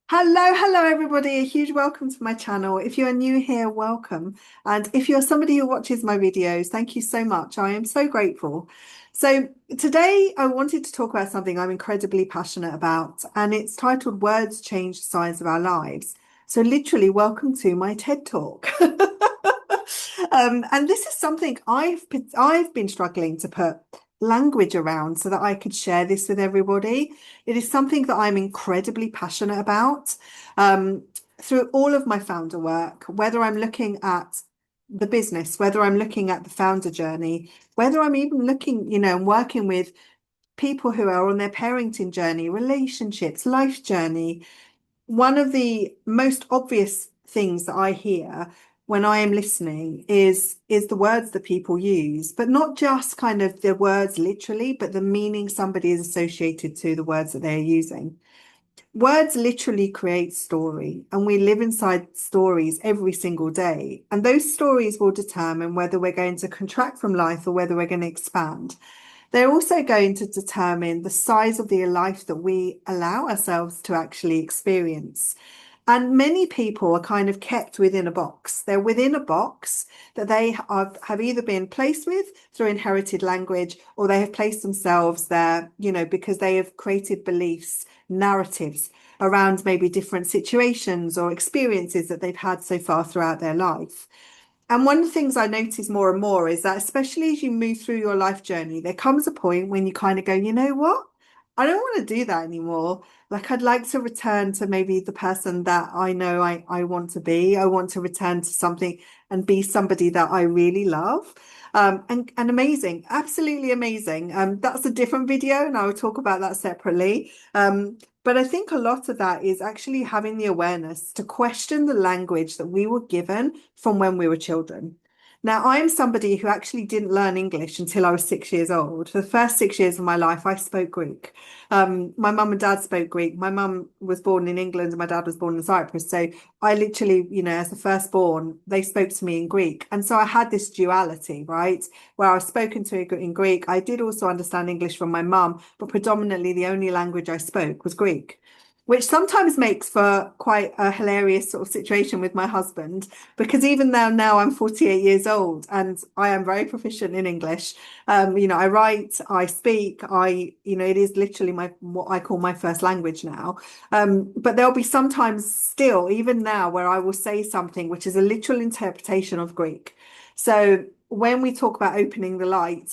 Hello everybody. A huge welcome to my channel. If you are new here, welcome. And if you're somebody who watches my videos, thank you so much. I am so grateful. So today I wanted to talk about something I'm incredibly passionate about, and it's titled Words Change the Size of Our Lives. So literally, welcome to my TED Talk. And this is something I've been struggling to put language around so that I could share this with everybody. It is something that I'm incredibly passionate about. Um, Through all of my founder work, whether I'm looking at the business, whether I'm looking at the founder journey, whether I'm even looking, and working with people who are on their parenting journey, relationships, life journey, one of the most obvious things that I hear when I am listening is the words that people use, but not just kind of the words literally, but the meaning somebody is associated to the words that they're using. Words literally create story, and we live inside stories every single day. And those stories will determine whether we're going to contract from life or whether we're going to expand. They're also going to determine the size of the life that we allow ourselves to actually experience. And many people are kind of kept within a box. They're within a box that have either been placed with through inherited language, or they have placed themselves there, because they have created beliefs, narratives around maybe different situations or experiences that they've had so far throughout their life. And one of the things I notice more and more is that, especially as you move through your life journey, there comes a point when you kind of go, you know what? I don't want to do that anymore. Like, I'd like to return to maybe the person that I know I want to be. I want to return to something and be somebody that I really love. And amazing, absolutely amazing. That's a different video, and I will talk about that separately. But I think a lot of that is actually having the awareness to question the language that we were given from when we were children. Now, I am somebody who actually didn't learn English until I was 6 years old. For the first 6 years of my life, I spoke Greek. My mum and dad spoke Greek. My mum was born in England and my dad was born in Cyprus. So I literally, as the firstborn, they spoke to me in Greek. And so I had this duality, right? Where I was spoken to in Greek. I did also understand English from my mum, but predominantly the only language I spoke was Greek, which sometimes makes for quite a hilarious sort of situation with my husband, because even though now I'm 48 years old and I am very proficient in English, I write, I speak, it is literally my what I call my first language now. But there'll be sometimes still, even now, where I will say something which is a literal interpretation of Greek. So when we talk about opening the light,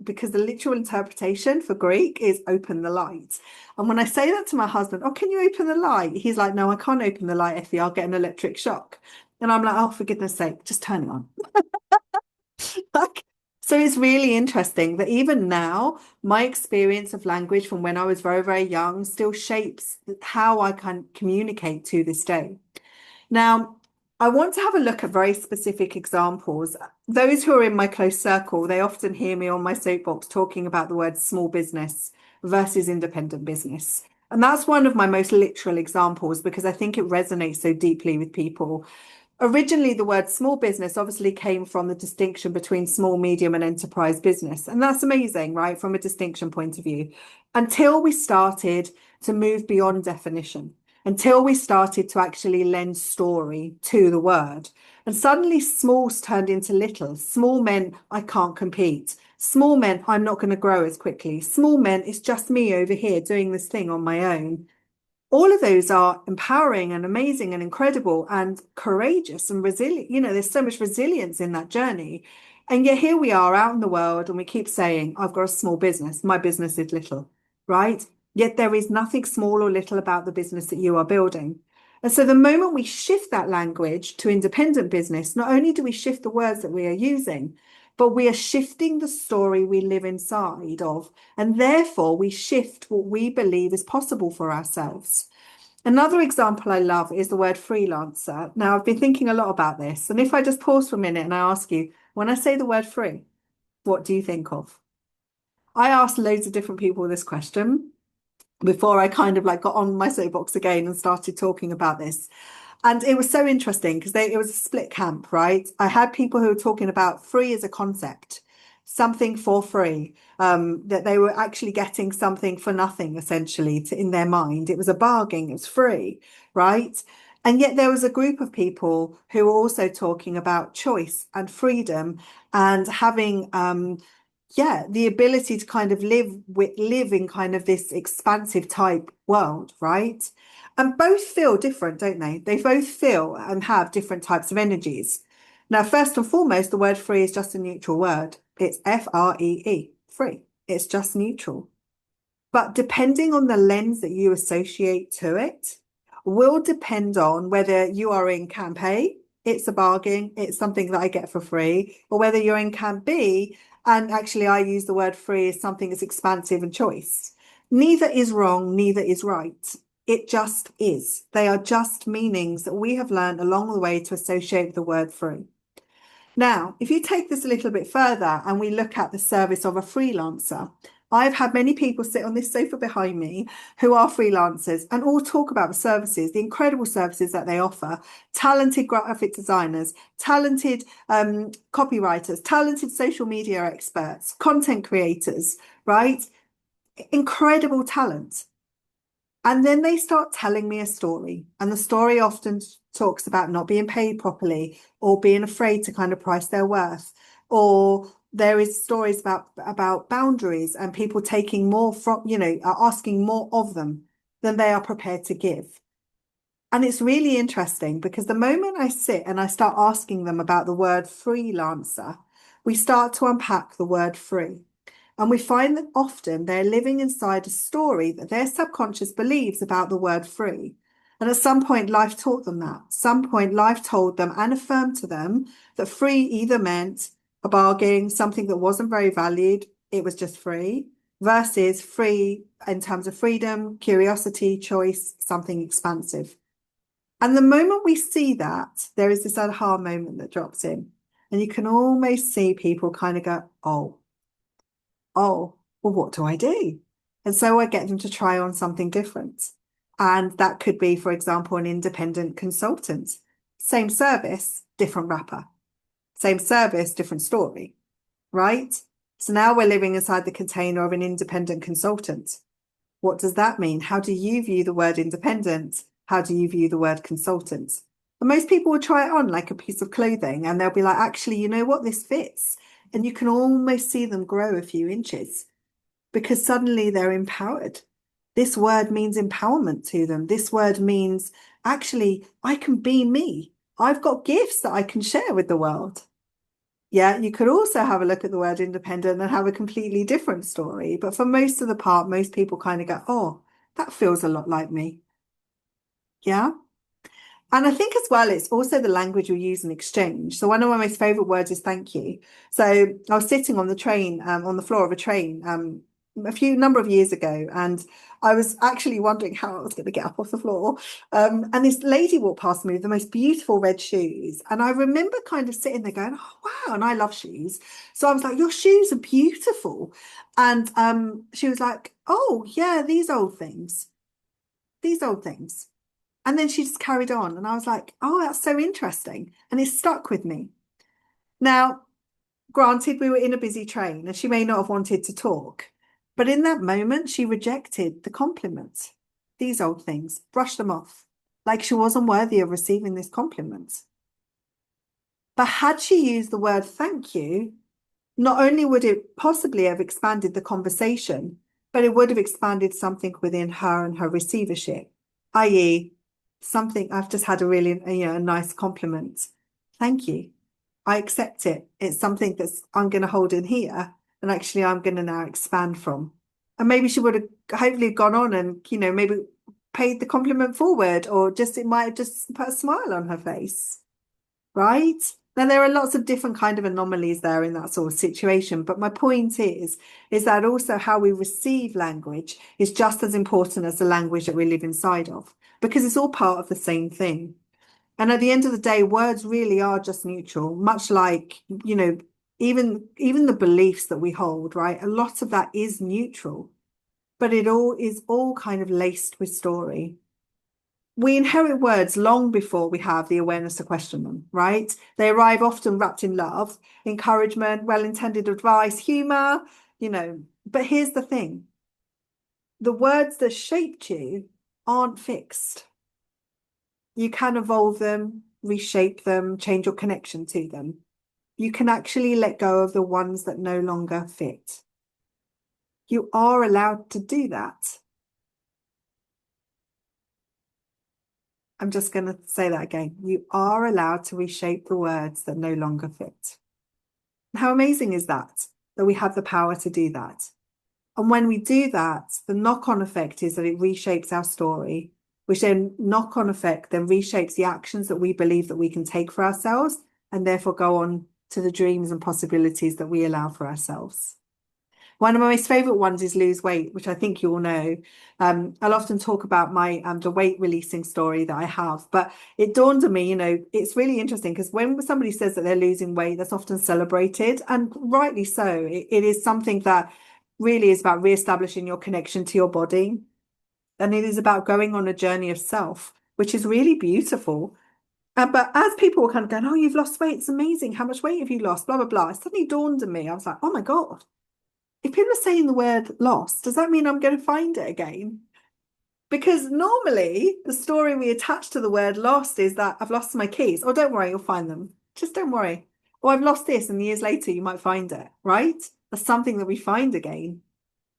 because the literal interpretation for Greek is open the light. And when I say that to my husband, oh, can you open the light? He's like, no, I can't open the light, Effie, I'll get an electric shock. And I'm like, oh, for goodness sake, just turn it on. Like, so it's really interesting that even now, my experience of language from when I was very, very young still shapes how I can communicate to this day. Now, I want to have a look at very specific examples. Those who are in my close circle, they often hear me on my soapbox talking about the word small business versus independent business. And that's one of my most literal examples because I think it resonates so deeply with people. Originally, the word small business obviously came from the distinction between small, medium, and enterprise business. And that's amazing, right? From a distinction point of view, until we started to move beyond definition, until we started to actually lend story to the word. And suddenly, smalls turned into little. Small meant I can't compete. Small meant I'm not going to grow as quickly. Small meant it's just me over here doing this thing on my own. All of those are empowering and amazing and incredible and courageous and resilient. There's so much resilience in that journey. And yet here we are out in the world and we keep saying, I've got a small business. My business is little, right? Yet there is nothing small or little about the business that you are building. And so the moment we shift that language to independent business, not only do we shift the words that we are using, but we are shifting the story we live inside of. And therefore, we shift what we believe is possible for ourselves. Another example I love is the word freelancer. Now, I've been thinking a lot about this. And if I just pause for a minute and I ask you, when I say the word free, what do you think of? I asked loads of different people this question before I kind of like got on my soapbox again and started talking about this. And it was so interesting because it was a split camp, right? I had people who were talking about free as a concept. something for free, that they were actually getting something for nothing, essentially, in their mind. It was a bargain, it was free, right? And yet there was a group of people who were also talking about choice and freedom and having yeah, the ability to kind of live in kind of this expansive type world, right? And both feel different, don't they? They both feel and have different types of energies. Now, first and foremost, the word free is just a neutral word. It's FREE, free. It's just neutral. But depending on the lens that you associate to it, will depend on whether you are in camp A, it's a bargain, it's something that I get for free, or whether you're in camp B, and actually I use the word free as something that's expansive and choice. Neither is wrong, neither is right. It just is. They are just meanings that we have learned along the way to associate with the word free. Now, if you take this a little bit further and we look at the service of a freelancer, I've had many people sit on this sofa behind me who are freelancers and all talk about the services, the incredible services that they offer. Talented graphic designers, talented copywriters, talented social media experts, content creators, right? Incredible talent. And then they start telling me a story. And the story often talks about not being paid properly or being afraid to kind of price their worth. Or there is stories about boundaries and people taking more from, asking more of them than they are prepared to give. And it's really interesting because the moment I sit and I start asking them about the word freelancer, we start to unpack the word free. And we find that often they're living inside a story that their subconscious believes about the word free. And at some point, life taught them that. At some point, life told them and affirmed to them that free either meant a bargain, something that wasn't very valued, it was just free, versus free in terms of freedom, curiosity, choice, something expansive. And the moment we see that, there is this aha moment that drops in. And you can almost see people kind of go, oh, well, what do I do? And so I get them to try on something different. And that could be, for example, an independent consultant. Same service, different wrapper. Same service, different story, right? So now we're living inside the container of an independent consultant. What does that mean? How do you view the word independent? How do you view the word consultant? And most people will try it on like a piece of clothing and they'll be like, actually, you know what? This fits. And you can almost see them grow a few inches because suddenly they're empowered. This word means empowerment to them. This word means actually, I can be me. I've got gifts that I can share with the world. Yeah, you could also have a look at the word independent and have a completely different story. But for most of the part, most people kind of go, oh, that feels a lot like me. Yeah. And I think as well, it's also the language you use in exchange. So one of my most favorite words is thank you. So I was sitting on the train, on the floor of a train, a number of years ago, and I was actually wondering how I was going to get up off the floor. And this lady walked past me with the most beautiful red shoes. And I remember kind of sitting there going, oh, wow. And I love shoes. So I was like, your shoes are beautiful. And she was like, oh, yeah, these old things. And then she just carried on. And I was like, oh, that's so interesting. And it stuck with me. Now, granted, we were in a busy train and she may not have wanted to talk. But in that moment, she rejected the compliments. These old things, brushed them off, like she wasn't worthy of receiving this compliment. But had she used the word thank you, not only would it possibly have expanded the conversation, but it would have expanded something within her and her receivership, i.e., something I've just had a really, a nice compliment. Thank you. I accept it. It's something that's I'm going to hold in here, and actually I'm going to now expand from. And maybe she would have hopefully gone on and, maybe paid the compliment forward, or just it might have just put a smile on her face, right? Now there are lots of different kind of anomalies there in that sort of situation, but my point is that also how we receive language is just as important as the language that we live inside of, because it's all part of the same thing. And at the end of the day, words really are just neutral, much like, even the beliefs that we hold, right? A lot of that is neutral, but it all is all kind of laced with story. We inherit words long before we have the awareness to question them, right? They arrive often wrapped in love, encouragement, well-intended advice, humor, you know. But here's the thing, the words that shaped you aren't fixed. You can evolve them, reshape them, change your connection to them. You can actually let go of the ones that no longer fit. You are allowed to do that. I'm just going to say that again. You are allowed to reshape the words that no longer fit. How amazing is that? That we have the power to do that. And when we do that, the knock-on effect is that it reshapes our story, which then knock-on effect then reshapes the actions that we believe that we can take for ourselves, and therefore go on to the dreams and possibilities that we allow for ourselves. One of my most favorite ones is lose weight, which I think you all know. I'll often talk about my the weight releasing story that I have, but it dawned on me, it's really interesting because when somebody says that they're losing weight, that's often celebrated, and rightly so. It is something that really is about reestablishing your connection to your body, and it is about going on a journey of self, which is really beautiful. But as people were kind of going, "Oh, you've lost weight, it's amazing. How much weight have you lost?" Blah blah blah. It suddenly dawned on me. I was like, "Oh my God. If people are saying the word lost, does that mean I'm going to find it again?" Because normally the story we attach to the word lost is that I've lost my keys. Oh, don't worry, you'll find them. Just don't worry. Or I've lost this, and years later you might find it, right? That's something that we find again.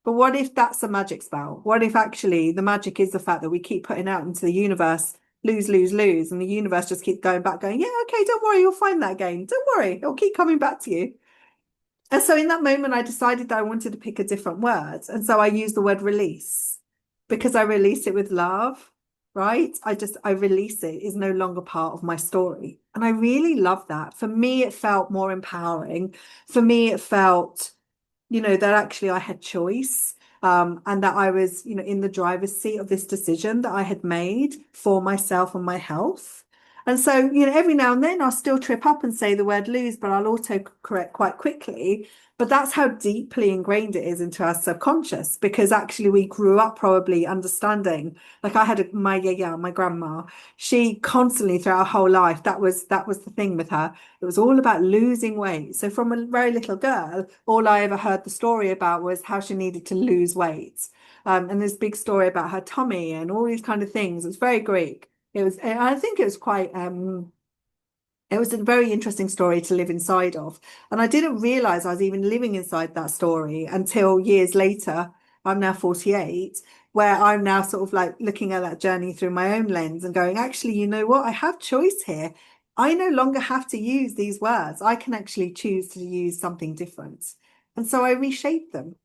But what if that's a magic spell? What if actually the magic is the fact that we keep putting out into the universe, lose, lose, lose, and the universe just keeps going back, going, yeah, okay, don't worry, you'll find that again. Don't worry, it'll keep coming back to you. And so in that moment, I decided that I wanted to pick a different word. And so I used the word release because I release it with love, right? I release it is no longer part of my story. And I really love that. For me, it felt more empowering. For me, it felt, that actually I had choice. And that I was, in the driver's seat of this decision that I had made for myself and my health. And so, every now and then I'll still trip up and say the word lose, but I'll auto correct quite quickly. But that's how deeply ingrained it is into our subconscious, because actually we grew up probably understanding. Like I had my grandma, she constantly throughout her whole life, that was the thing with her. It was all about losing weight. So from a very little girl, all I ever heard the story about was how she needed to lose weight. And this big story about her tummy and all these kind of things. It was very Greek. I think it was it was a very interesting story to live inside of. And I didn't realize I was even living inside that story until years later. I'm now 48, where I'm now sort of like looking at that journey through my own lens and going, actually, you know what? I have choice here. I no longer have to use these words. I can actually choose to use something different. And so I reshaped them,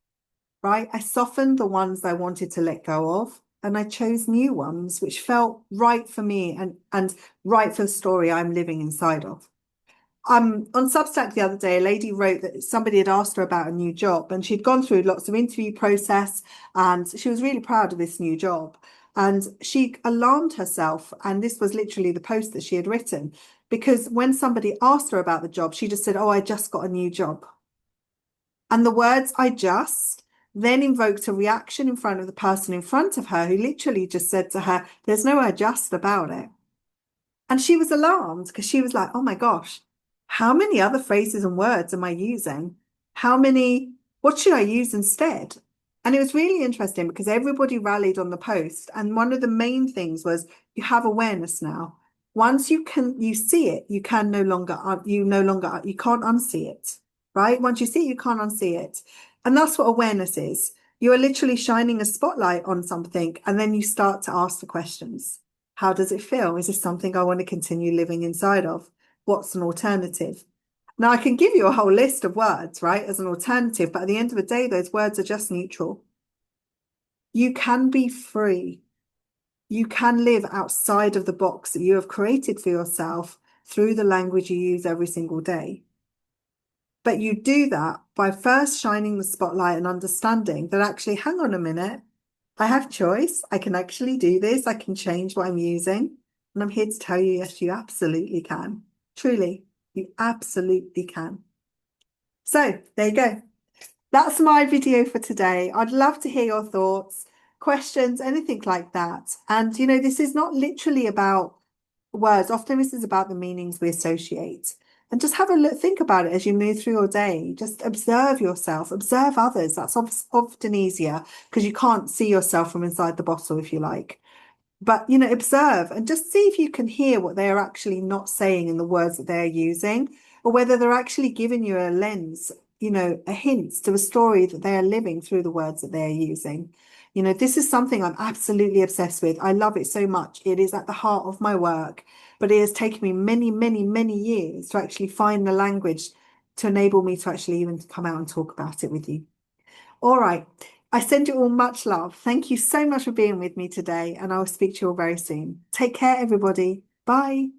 right? I softened the ones I wanted to let go of, and I chose new ones which felt right for me and right for the story I'm living inside of. On Substack the other day, a lady wrote that somebody had asked her about a new job, and she'd gone through lots of interview process, and she was really proud of this new job. And she alarmed herself, and this was literally the post that she had written, because when somebody asked her about the job, she just said, "Oh, I just got a new job." And the words "I just" then invoked a reaction in front of the person in front of her, who literally just said to her, "There's no "I just" about it." And she was alarmed because she was like, "Oh my gosh, how many other phrases and words am I using? What should I use instead?" And it was really interesting because everybody rallied on the post. And one of the main things was you have awareness now. Once you see it, you can no longer, you can't unsee it, right? Once you see it, you can't unsee it. And that's what awareness is. You are literally shining a spotlight on something, and then you start to ask the questions. How does it feel? Is this something I want to continue living inside of? What's an alternative? Now, I can give you a whole list of words, right, as an alternative, but at the end of the day, those words are just neutral. You can be free. You can live outside of the box that you have created for yourself through the language you use every single day. But you do that by first shining the spotlight and understanding that actually, hang on a minute, I have choice. I can actually do this. I can change what I'm using. And I'm here to tell you, yes, you absolutely can. Truly, you absolutely can. So there you go. That's my video for today. I'd love to hear your thoughts. questions, anything like that. And, this is not literally about words. Often this is about the meanings we associate. And just have a look, think about it as you move through your day. Just observe yourself, observe others. That's often easier because you can't see yourself from inside the bottle, if you like. But, observe and just see if you can hear what they are actually not saying in the words that they're using, or whether they're actually giving you a lens, a hint to a story that they are living through the words that they're using. This is something I'm absolutely obsessed with. I love it so much. It is at the heart of my work, but it has taken me many, many, many years to actually find the language to enable me to actually even come out and talk about it with you. All right. I send you all much love. Thank you so much for being with me today, and I will speak to you all very soon. Take care, everybody. Bye.